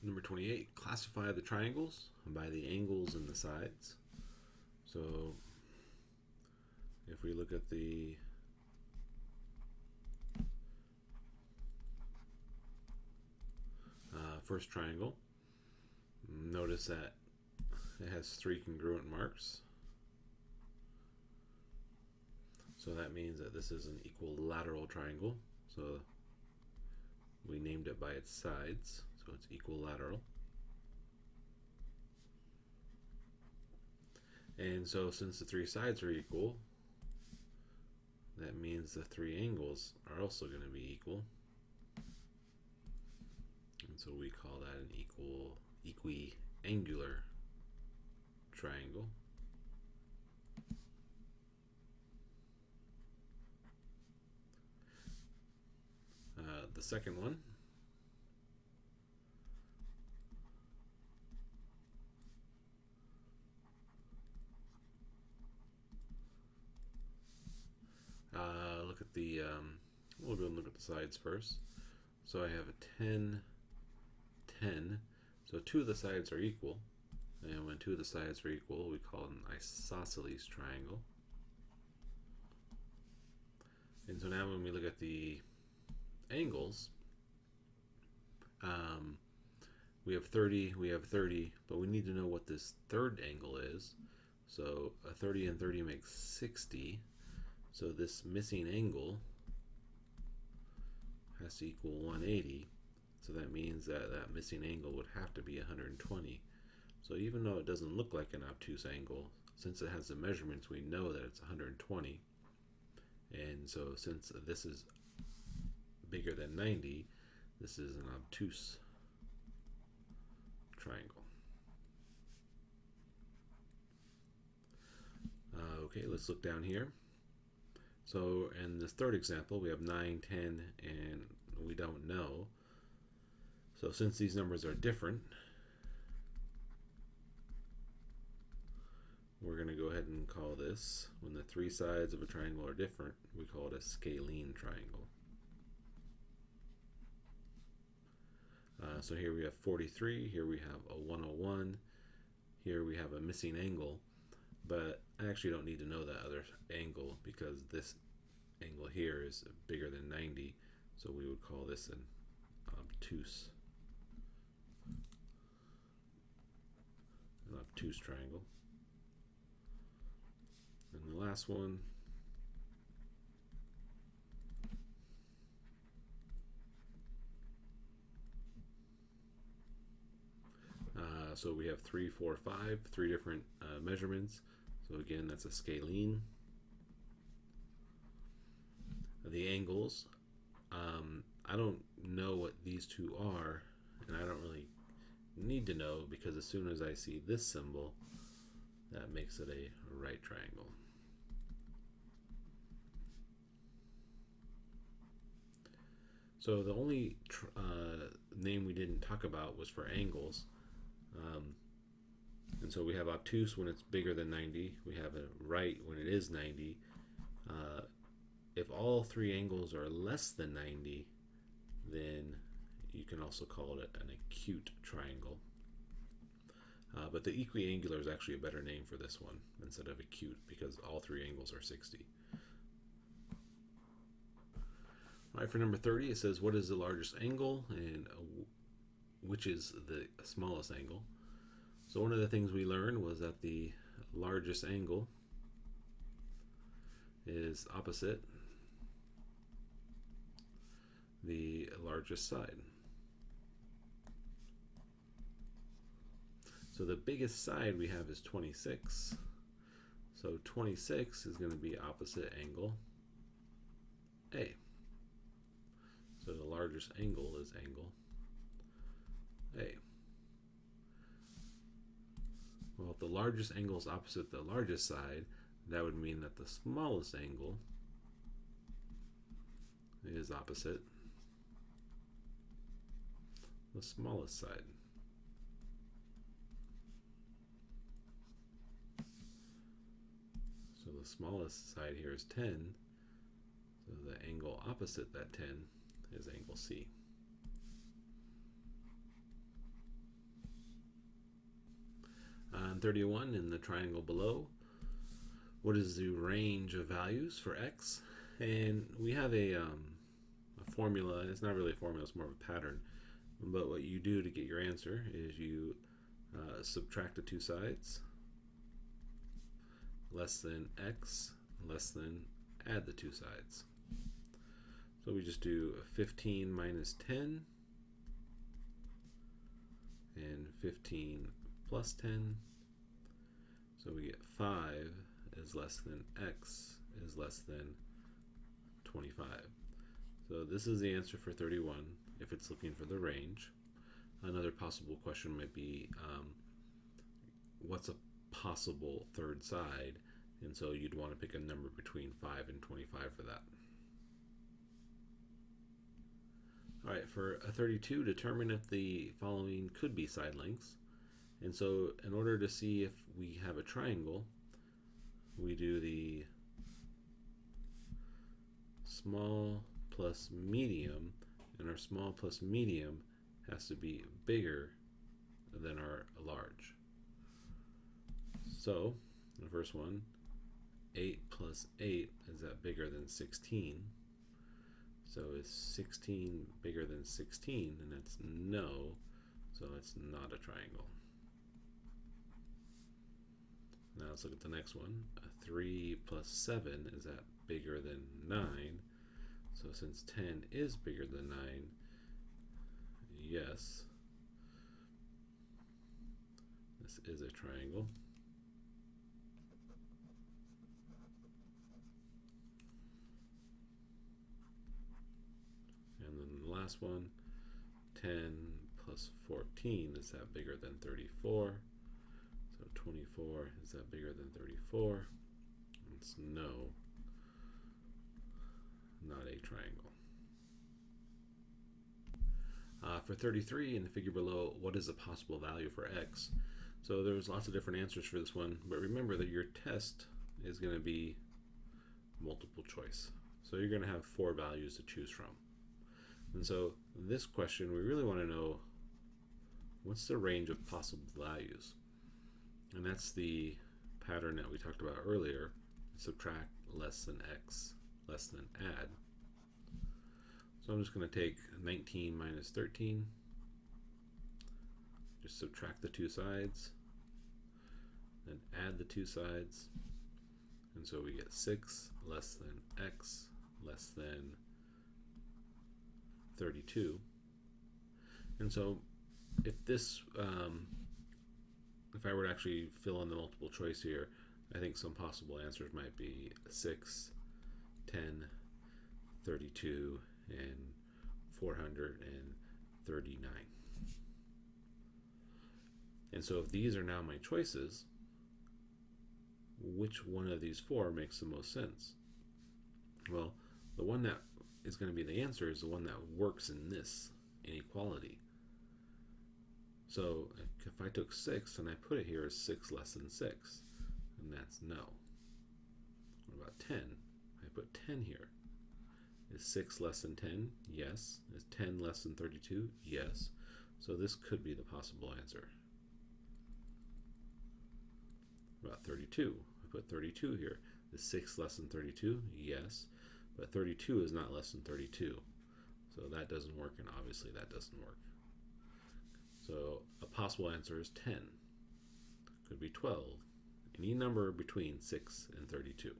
Number 28, classify the triangles by the angles in the sides. So if we look at the first triangle, notice that it has 3 congruent marks. So that means that this is an equilateral triangle. So we named it by its sides, so it's equilateral. And so since the 3 sides are equal, that means the 3 angles are also going to be equal. And so we call that an equiangular triangle. The second one, look at the, we'll go and look at the sides first. So I have a 10, 10. So 2 of the sides are equal. And when 2 of the sides are equal, we call it an isosceles triangle. And so now when we look at the angles, we have 30, but we need to know what this third angle is. So a 30 and 30 makes 60. So this missing angle has to equal 180. So that means that that missing angle would have to be 120. So even though it doesn't look like an obtuse angle, since it has the measurements, we know that it's 120. And so since this is bigger than 90, this is an obtuse triangle. Okay, let's look down here. So in this third example, we have 9, 10, and we don't know. So since these numbers are different, we're going to go ahead and call this, when the 3 sides of a triangle are different, we call it a scalene triangle. So here we have 43, here we have a 101, here we have a missing angle, but I actually don't need to know that other angle because this angle here is bigger than 90, so we would call this an obtuse triangle. And the last one, so we have 3, 4, 5, 3 different measurements. So again, that's a scalene. The angles, I don't know what these 2 are, and I don't really need to know because as soon as I see this symbol, that makes it a right triangle. So the only name we didn't talk about was for angles. And so we have obtuse when it's bigger than 90. We have a right when it is 90. If all 3 angles are less than 90, then you can also call it an acute triangle. But the equiangular is actually a better name for this one instead of acute because all 3 angles are 60. All right, for number 30, it says, what is the largest angle and which is the smallest angle? So one of the things we learned was that the largest angle is opposite the largest side. So the biggest side we have is 26. So 26 is going to be opposite angle A. So the largest angle is angle A. Well, if the largest angle is opposite the largest side, that would mean that the smallest angle is opposite the smallest side. So the smallest side here is 10. So the angle opposite that 10 is angle C. 31 in the triangle below. What is the range of values for x? And we have a formula. It's not really a formula, it's more of a pattern. But what you do to get your answer is you subtract the two sides, less than x, less than add the two sides. So we just do 15 minus 10 and 15 plus 10. So we get 5 is less than x is less than 25. So this is the answer for 31 if it's looking for the range. Another possible question might be what's a possible third side? And so you'd want to pick a number between 5 and 25 for that. All right, for a 32, determine if the following could be side lengths. And so in order to see if we have a triangle, we do the small plus medium, and our small plus medium has to be bigger than our large. So the first one, 8 plus 8, is that bigger than 16? So is 16 bigger than 16? And that's no, so it's not a triangle. Now let's look at the next one. 3 plus 7, is that bigger than 9? So since 10 is bigger than 9, yes, this is a triangle. And then the last one, 10 plus 14, is that bigger than 34? So 24, is that bigger than 34? It's no, not a triangle. For 33 in the figure below, what is the possible value for x? So there's lots of different answers for this one, but remember that your test is going to be multiple choice. So you're going to have 4 values to choose from. And so this question, we really want to know what's the range of possible values. And that's the pattern that we talked about earlier. Subtract, less than x, less than add. So I'm just going to take 19 minus 13, just subtract the two sides, then add the two sides, and so we get 6 less than x less than 32. And so if this, if I were to actually fill in the multiple choice here, I think some possible answers might be 6, 10, 32, and 439. And so if these are now my choices, which one of these 4 makes the most sense? Well, the one that is going to be the answer is the one that works in this inequality. So if I took 6 and I put it here as 6 less than 6, and that's no. What about 10? I put 10 here. Is 6 less than 10? Yes. Is 10 less than 32? Yes. So this could be the possible answer. About 32. I put 32 here. Is 6 less than 32? Yes. But 32 is not less than 32. So that doesn't work, and obviously that doesn't work. So a possible answer is 10. Could be 12. Any number between 6 and 32.